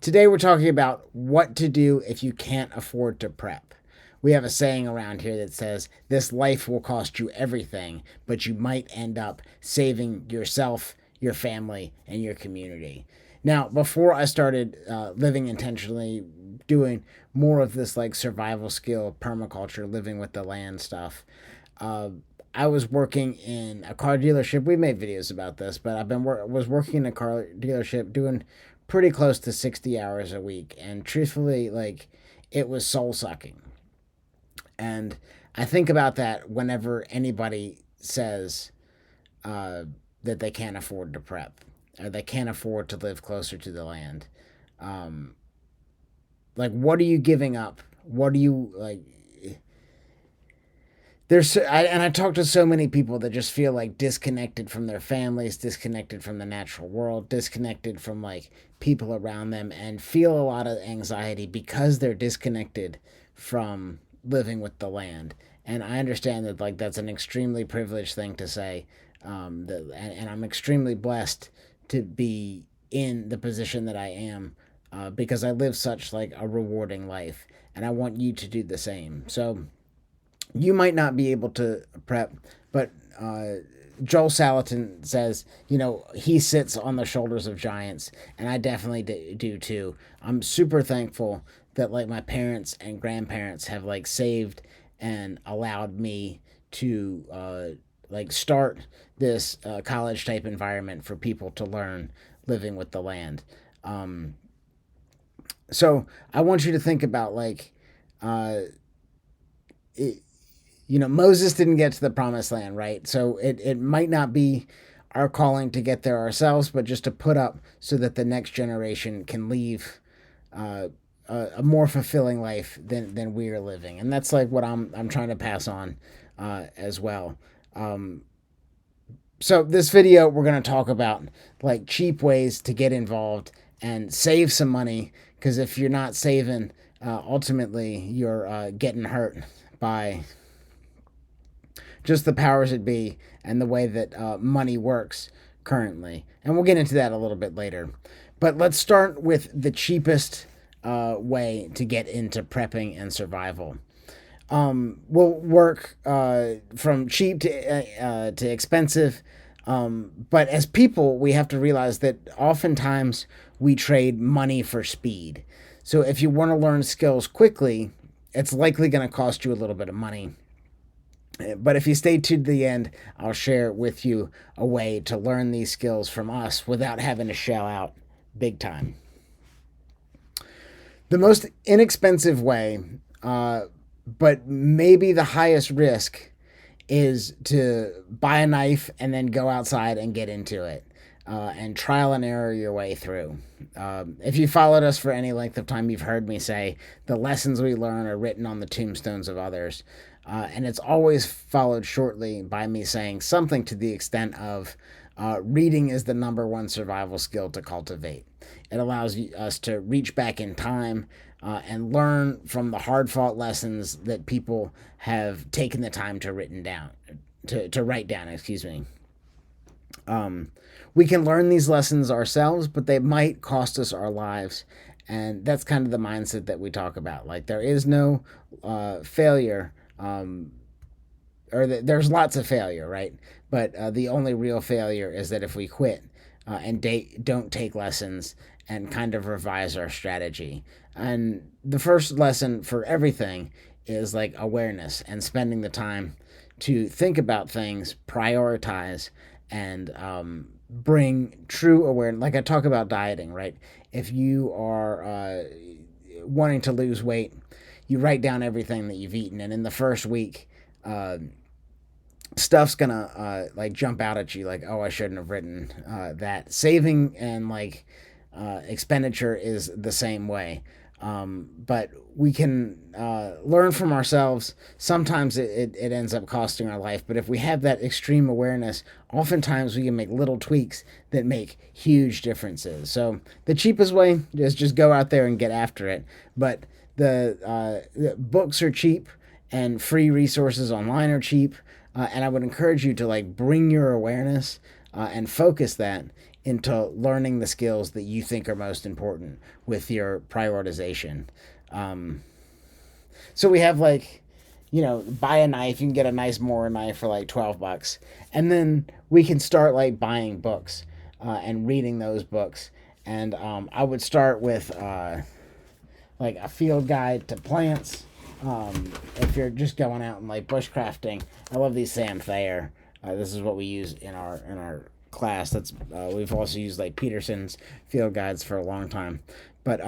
Today we're talking about what to do if you can't afford to prep. We have a saying around here that says this life will cost you everything, but you might end up saving yourself, your family, and your community. Now, before I started living intentionally, doing more of this like survival skill, permaculture, living with the land stuff, uh, I was working in a car dealership. We made videos about this, but was working in a car dealership doing pretty close to 60 hours a week, and truthfully, like, it was soul sucking. And I think about that whenever anybody says uh, that they can't afford to prep or they can't afford to live closer to the land. Um, like, what are you giving up? What do you like? And I talk to so many people that just feel like disconnected from their families, disconnected from the natural world, disconnected from like people around them, and feel a lot of anxiety because they're disconnected from living with the land. And I understand that like that's an extremely privileged thing to say, and I'm extremely blessed to be in the position that I am, because I live such like a rewarding life, and I want you to do the same. So you might not be able to prep, but Joel Salatin says, he sits on the shoulders of giants, and I definitely do too. I'm super thankful that like my parents and grandparents have like saved and allowed me to like start this college type environment for people to learn living with the land. Um, so I want you to think about like uh, it, Moses didn't get to the promised land, right? So it might not be our calling to get there ourselves, but just to put up so that the next generation can leave uh, a more fulfilling life than we are living. And that's like what I'm trying to pass on as well. Um, so this video, we're going to talk about like cheap ways to get involved and save some money, because if you're not saving, ultimately you're getting hurt by just the powers that be and the way that money works currently. And we'll get into that a little bit later. But let's start with the cheapest way to get into prepping and survival. We'll work from cheap to expensive. But as people, we have to realize that oftentimes we trade money for speed. So if you want to learn skills quickly, it's likely going to cost you a little bit of money. But if you stay to the end, I'll share with you a way to learn these skills from us without having to shell out big time. The most inexpensive way, but maybe the highest risk, is to buy a knife and then go outside and get into it. And trial and error your way through. If you followed us for any length of time, you've heard me say the lessons we learn are written on the tombstones of others. And it's always followed shortly by me saying something to the extent of reading is the number one survival skill to cultivate. It allows us to reach back in time and learn from the hard fought lessons that people have taken the time to write down. Excuse me. We can learn these lessons ourselves, but they might cost us our lives. And that's kind of the mindset that we talk about. Like, there is no failure, there's lots of failure, right? But the only real failure is that if we quit and don't take lessons and kind of revise our strategy. And the first lesson for everything is like awareness and spending the time to think about things, prioritize, and bring true awareness. Like I talk about dieting, right? If you are wanting to lose weight, you write down everything that you've eaten, and in the first week, stuff's gonna like jump out at you, like, oh, I shouldn't have written that. Saving and like expenditure is the same way. But we can learn from ourselves. Sometimes it ends up costing our life, but if we have that extreme awareness, oftentimes we can make little tweaks that make huge differences. So the cheapest way is just go out there and get after it. But the books are cheap, and free resources online are cheap. And I would encourage you to like bring your awareness and focus that into learning the skills that you think are most important with your prioritization. So we have like, buy a knife. You can get a nice Mora knife for like $12, and then we can start like buying books and reading those books. And I would start with like a field guide to plants. If you're just going out and like bushcrafting, I love these Sam Thayer. This is what we use in our class. That's we've also used like Peterson's field guides for a long time, but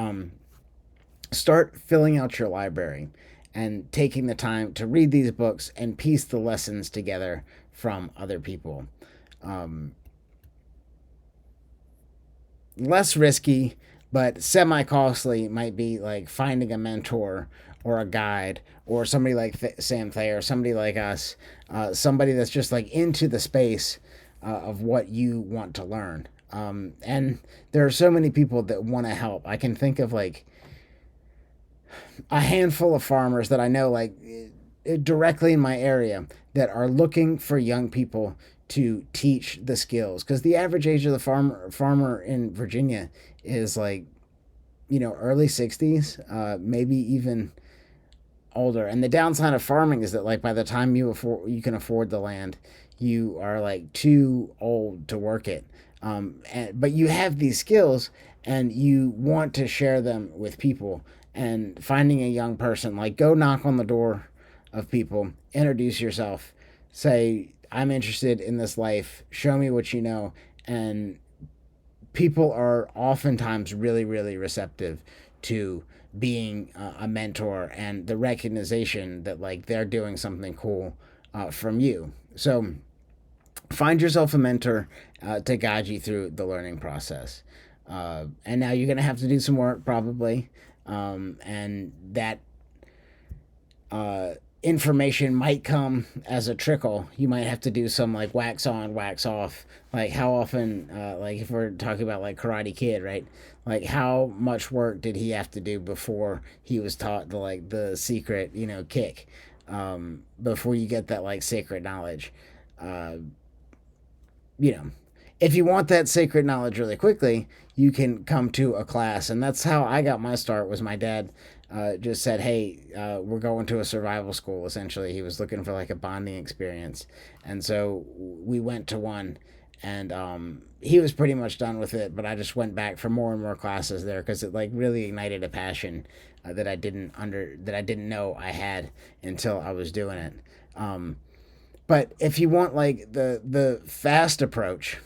start filling out your library and taking the time to read these books and piece the lessons together from other people. Less risky, but semi-costly might be like finding a mentor or a guide or somebody like Sam Thayer, somebody like us, somebody that's just like into the space of what you want to learn. And there are so many people that want to help. I can think of like a handful of farmers that I know like directly in my area that are looking for young people to teach the skills, because the average age of the farmer in Virginia is like early 60s, maybe even older. And the downside of farming is that like by the time you can afford the land, you are like too old to work it. But you have these skills and you want to share them with people. And finding a young person, like go knock on the door of people, introduce yourself, say, I'm interested in this life, show me what you know. And people are oftentimes really, really receptive to being a mentor and the recognition that like they're doing something cool from you. So find yourself a mentor to guide you through the learning process. And now you're going to have to do some work probably. And that information might come as a trickle. You might have to do some like wax on, wax off. Like how often, like if we're talking about like Karate Kid, right? Like how much work did he have to do before he was taught the secret, kick, before you get that like sacred knowledge. Uh, you know, if you want that sacred knowledge really quickly, you can come to a class. And that's how I got my start. Was my dad just said, hey, we're going to a survival school. Essentially, he was looking for like a bonding experience. And so we went to one, and he was pretty much done with it, but I just went back for more and more classes there because it like really ignited a passion that I didn't know I had until I was doing it. But if you want like the fast approach,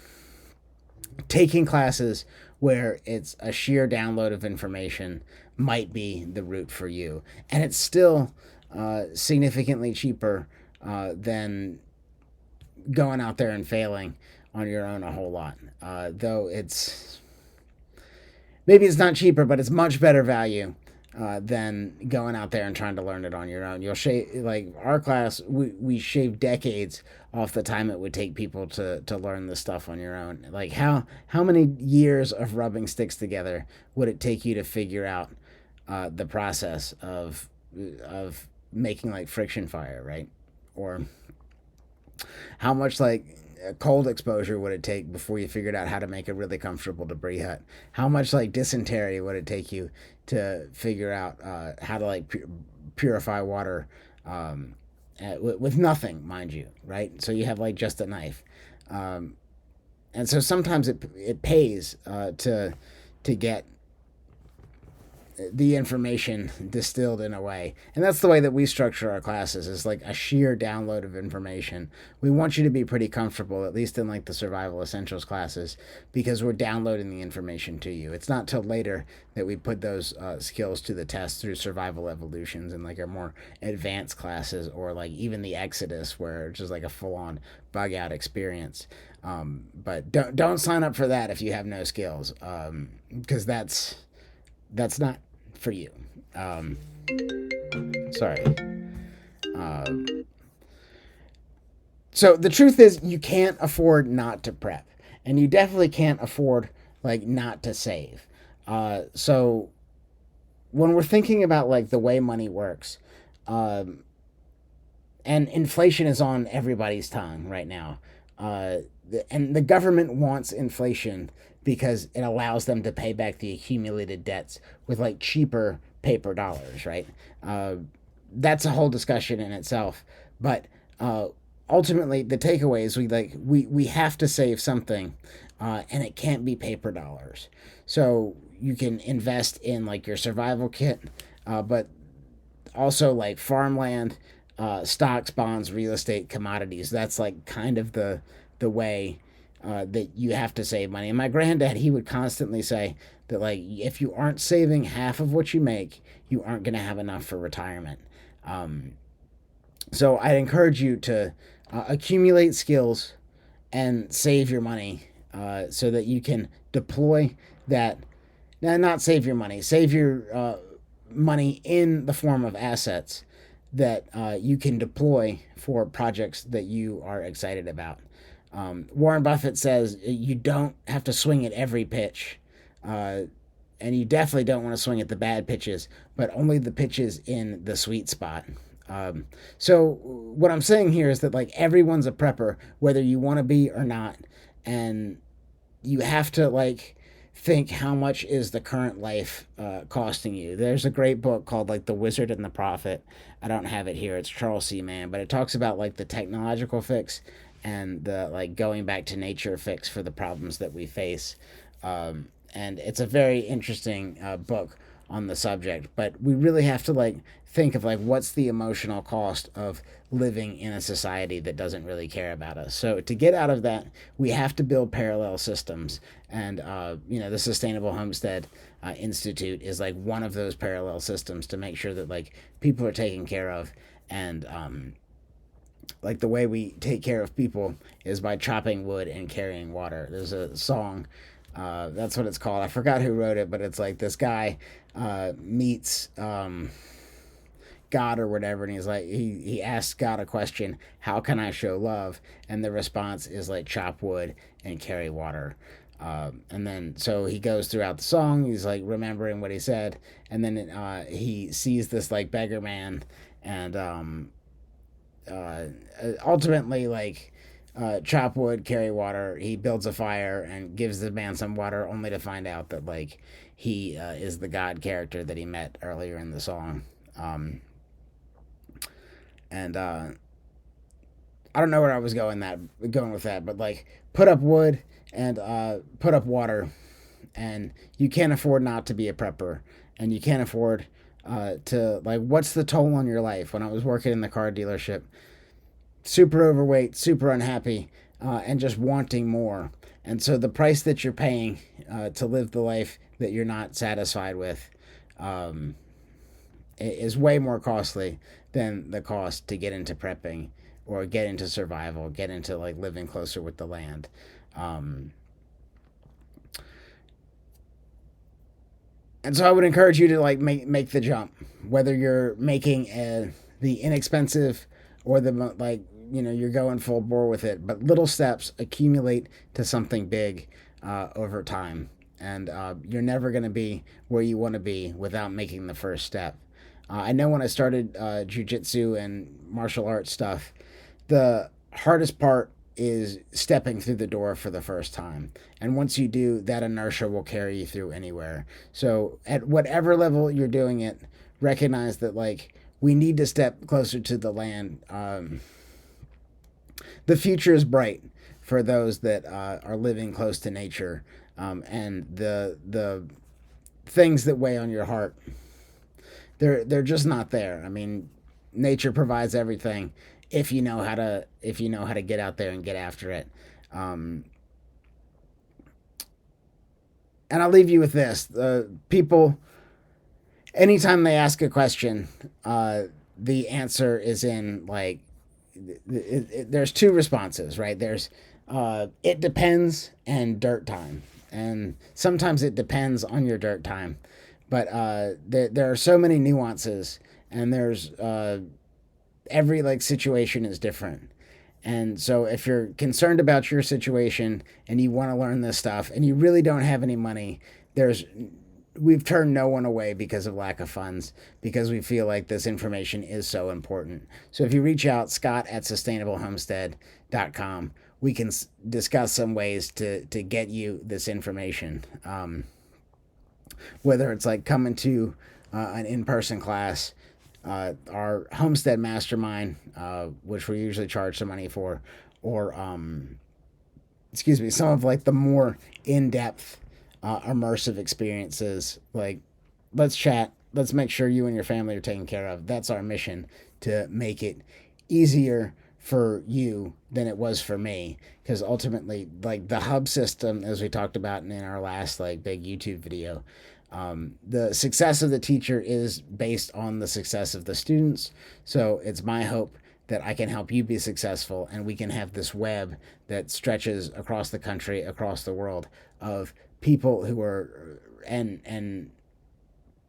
taking classes where it's a sheer download of information might be the route for you. And it's still significantly cheaper than going out there and failing on your own a whole lot. Though maybe it's not cheaper, but it's much better value than going out there and trying to learn it on your own. You'll shave, like our class, we shave decades off the time it would take people to learn this stuff on your own. Like how many years of rubbing sticks together would it take you to figure out the process of making like friction fire, right? Or how much like cold exposure would it take before you figured out how to make a really comfortable debris hut? How much like dysentery would it take you to figure out how to like purify water with nothing, mind you, right? So you have like just a knife, and so sometimes it pays to get the information distilled in a way. And that's the way that we structure our classes, is like a sheer download of information. We want you to be pretty comfortable, at least in like the survival essentials classes, because we're downloading the information to you. It's not till later that we put those skills to the test through survival evolutions and like our more advanced classes, or like even the Exodus, where it's just like a full-on bug out experience. But don't sign up for that if you have no skills, because that's not for you. Sorry. So the truth is, you can't afford not to prep, and you definitely can't afford like not to save. So when we're thinking about like the way money works, and inflation is on everybody's tongue right now, uh, and the government wants inflation because it allows them to pay back the accumulated debts with like cheaper paper dollars, right? Uh, that's a whole discussion in itself. But uh, ultimately, the takeaway is we have to save something, and it can't be paper dollars. So you can invest in like your survival kit, but also like farmland, stocks, bonds, real estate, commodities. That's like kind of the way that you have to save money. And my granddad, he would constantly say that like if you aren't saving half of what you make, you aren't going to have enough for retirement. Um, so I'd encourage you to accumulate skills and save your money so that you can deploy that. Now, not save your money, save your money in the form of assets that you can deploy for projects that you are excited about. Warren Buffett says you don't have to swing at every pitch, and you definitely don't want to swing at the bad pitches, but only the pitches in the sweet spot. So what I'm saying here is that like everyone's a prepper, whether you want to be or not, and you have to like think how much is the current life costing you. There's a great book called like The Wizard and the Prophet. I don't have it here. It's Charles C. Mann, but it talks about like the technological fix and the like going back to nature fix for the problems that we face. And it's a very interesting book on the subject, but we really have to like think of like what's the emotional cost of living in a society that doesn't really care about us. So to get out of that, we have to build parallel systems, and the Sustainable Homestead Institute is like one of those parallel systems to make sure that like people are taken care of, and like the way we take care of people is by chopping wood and carrying water. There's a song, that's what it's called. I forgot who wrote it, but it's like this guy meets God or whatever, and he's like he asks God a question: how can I show love? And the response is like chop wood and carry water. And then so he goes throughout the song. He's like remembering what he said, and then he sees this like beggar man, and ultimately like chop wood, carry water. He builds a fire and gives the man some water, only to find out that like he is the God character that he met earlier in the song. And I don't know where I was going with that, but like put up wood and put up water, and you can't afford not to be a prepper, and you can't afford to like what's the toll on your life. When I was working in the car dealership, super overweight, super unhappy, and just wanting more. And so the price that you're paying to live the life that you're not satisfied with is way more costly than the cost to get into prepping or get into survival, get into like living closer with the land. And so I would encourage you to like make the jump, whether you're making the inexpensive or the like, you're going full bore with it. But little steps accumulate to something big over time, and you're never going to be where you want to be without making the first step. I know when I started jujitsu and martial arts stuff, the hardest part is stepping through the door for the first time. And once you do, that inertia will carry you through anywhere. So at whatever level you're doing it, recognize that like we need to step closer to the land. The future is bright for those that are living close to nature, and the things that weigh on your heart, they're just not there. I mean, nature provides everything if you know how to get out there and get after it. And I'll leave you with this: people, anytime they ask a question, the answer is in like there's two responses, right? There's it depends and dirt time, and sometimes it depends on your dirt time, but there are so many nuances, and there's every like situation is different. And so if you're concerned about your situation and you want to learn this stuff and you really don't have any money, we've turned no one away because of lack of funds, because we feel like this information is so important. So if you reach out, Scott at sustainablehomestead.com, we can discuss some ways to get you this information. Whether it's like coming to an in-person class, our Homestead Mastermind, which we usually charge some money for, or excuse me, some of like the more in-depth, immersive experiences. Like, let's chat. Let's make sure you and your family are taken care of. That's our mission, to make it easier for you than it was for me, because ultimately, like, the hub system, as we talked about in our last like big YouTube video, the success of the teacher is based on the success of the students. So it's my hope that I can help you be successful, and we can have this web that stretches across the country, across the world, of people who are and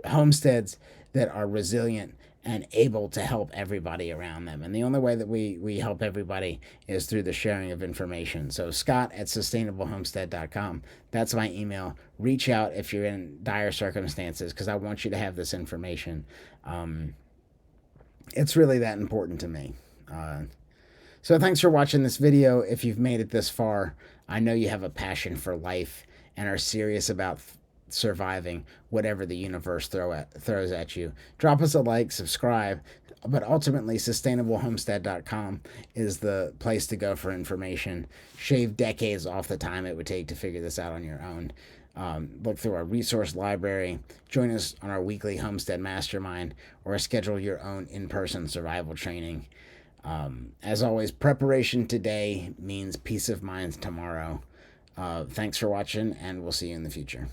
homesteads that are resilient and able to help everybody around them. And the only way that we help everybody is through the sharing of information. So Scott@sustainablehomestead.com. That's my email. Reach out if you're in dire circumstances, because I want you to have this information. It's really that important to me. So thanks for watching this video. If you've made it this far, I know you have a passion for life and are serious about surviving whatever the universe throws at you. Drop us a like, subscribe, but ultimately sustainablehomestead.com is the place to go for information. Shave decades off the time it would take to figure this out on your own. Look through our resource library, join us on our weekly Homestead Mastermind, or schedule your own in-person survival training. As always, preparation today means peace of mind tomorrow. Thanks for watching, and we'll see you in the future.